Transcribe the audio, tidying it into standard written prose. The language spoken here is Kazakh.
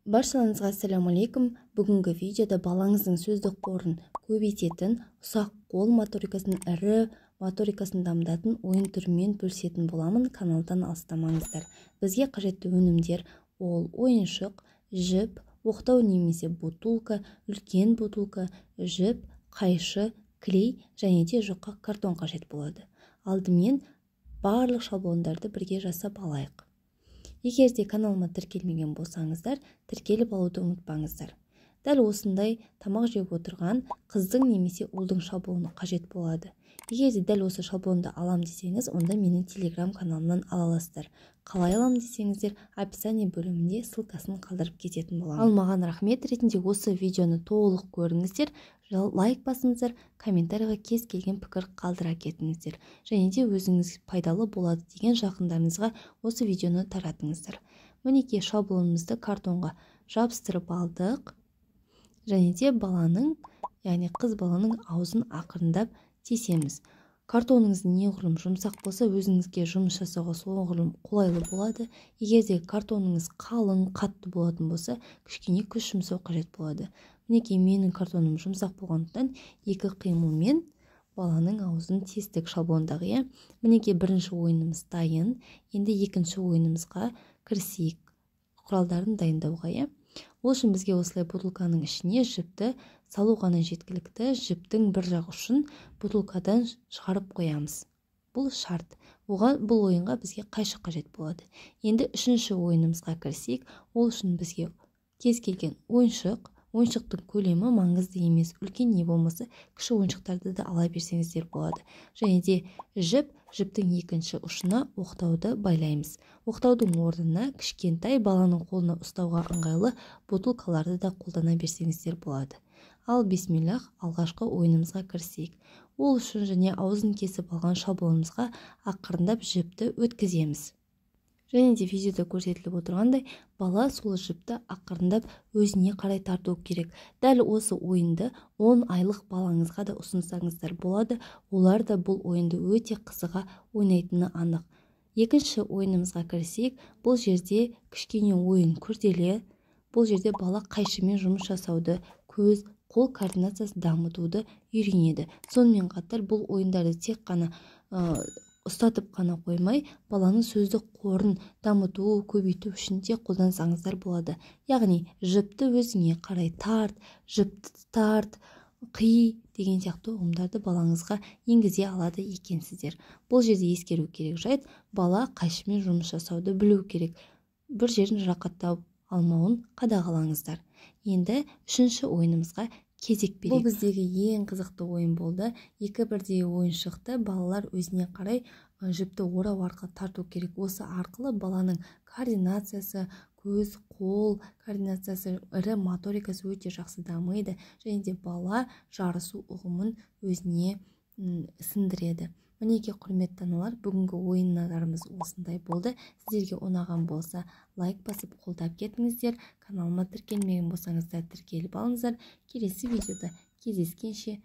Баршаларыңызға ассалаумалейкум. Бүгінгі видеода балаңыздың сөздік қорын көбейтетін, ұсақ қол моторикасын, ірі моторикасын дамытатын ойын түрімен бөлісетін боламын. Каналдан алыстамаңыздар. Бізге қажетті өнімдер ол ойыншық, жіп, оқтау немесе бутылка, үлкен бутылка, жіп, қайшы, клей және де жұқа картон қажет болады. Алдымен барлық шаблондарды бірге жасап алайық. Егер де каналыма тіркелмеген болсаңыздар, тіркеліп алуды ұмытпаңыздар. Дәл осындай тамақ жеп отырған қыздың немесе ұлдың шаблоны қажет болады. Егер де дәл осы шаблонды алам десеңіз, онда менің телеграм каналымнан ала аласыздар. Қалай алам десеңіздер, описание бөлімінде ссылкасын қалдырып кететін боламын. Ал маған рахмет ретінде осы видеоны толық көріңіздер, лайк басыңыздар, комментарийға кез келген пікір қалдыра кетіңіздер. Және де өзіңіз пайдалы болады деген жақындарыңызға осы видеоны таратыңыздар. Мінекей шаблонымызды картонға жабыстырып алдық. Және де баланың, яғни қыз баланың аузын ақырындап тесеміз. Картоныңыз неғұрлым жұмсақ болса, өзіңізге жұмыс жасауға соғұрлым қолайлы болады. Егер де картоныңыз қалың, қатты болатын болса, кішкене күш жұмсау қажет болады. Мінекей менің картоным жұмсақ болғандықтан екі қимылмен баланың аузын тестік шаблондағы. Мінекей бірінші ойынымыз дайын. Енді екінші ойынымызға кірісейік. Құралдарын дайындауға. Ол үшін бізге осылай бутылканың ішіне жіпті салу ғана жеткілікті. Жіптің бір жақ ұшын бутылкадан шығарып қоямыз. Бұл шарт. Бұл ойынға бізге қайшы қажет болады. Енді үшінші ойынымызға кірісейік. Ол үшін бізге кез келген ойыншықтың көлемі маңызды емес. Үлкен не болмаса, кіші ойыншықтарды да ала берсеңіздер болады. Және де жіптің екінші ұшына оқтауды байлаймыз. Оқтаудың орнына кішкентай баланың қолына ұстауға ыңғайлы бутылкаларды да қолдана берсеңіздер болады. Ал бисмиллах, алғашқы ойынымызға кірісейік. Ол үшін және аузын кесіп алған шаблонымызға ақырындап жіпті өткіземіз. Және де видеода көрсетіліп отырғандай, бала сол жіпті ақырындап өзіне қарай тарту керек. Дәл осы ойынды 10 айлық балаңызға да ұсынсаңыздар болады. Олар да бұл ойынды өте қызыға ойнайтыны анық. Екінші ойынымызға кірісейік. Бұл жерде кішкене ойын күрделі. Бұл жерде бала қайшымен жұмыс жасауды, көз, қол координациясын дамытуды үйренеді. Сонымен қатар бұл ойындарды тек қана ұстатып қана қоймай, баланың сөздік қорын дамыту, көбейту үшін де қолдансаңыздар болады. Яғни жіпті өзіңе қарай тарт, жіпті тарт, қи деген сияқты ұғымдарды балаңызға енгізе алады екенсіздер. Бұл жерде ескеру керек жайт, бала қайшымен жұмыс жасауды білу керек. Бір жерін жарақаттап алмауын қадағалаңыздар. Енді үшінші ойынымызға кезек берейік. Бұл біздегі ең қызықты ойын болды. Екі бірдей ойыншықты балалар өзіне қарай жіпті орау арқылы тарту керек. Осы арқылы баланың координациясы, көз, қол координациясы, ірі моторикасы өте жақсы дамиды. Және де бала жарысу ұғымын өзіне сіңдіреді. Мінекей құрметті аналар, бүгінгі ойындарымыз осындай болды. Сіздерге ұнаған болса, лайк басып қолдап кетіңіздер. Каналыма тіркелмеген болсаңыздар, тіркеліп алыңыздар. Келесі видеода кездескенше